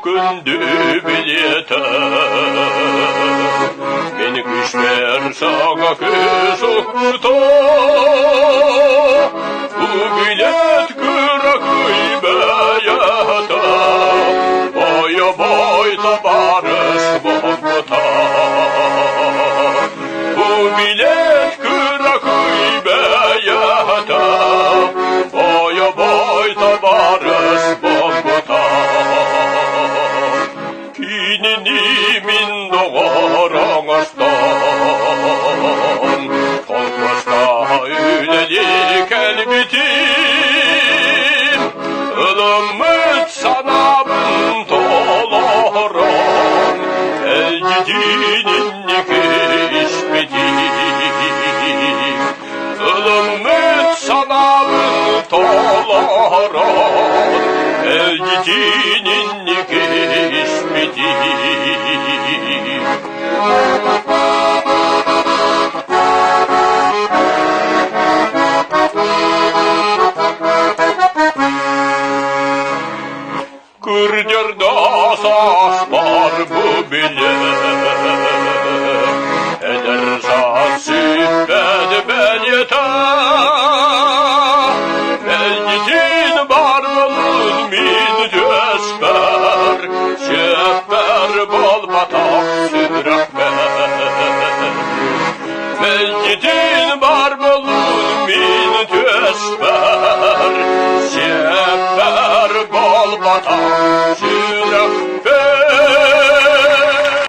kundu bilyeter beni kışver sağa kızıkta bu bilet kırakıy beyata boya boyta barış bombata bu bilet kırakıy beyata boya boyta barış bombata kininimin doğar ağaçtan kontrasta öylelik elbitim ılımıt sanamın tolaran elcidinin işmedim ılımıt sanamın tolaran elcidinin işmedim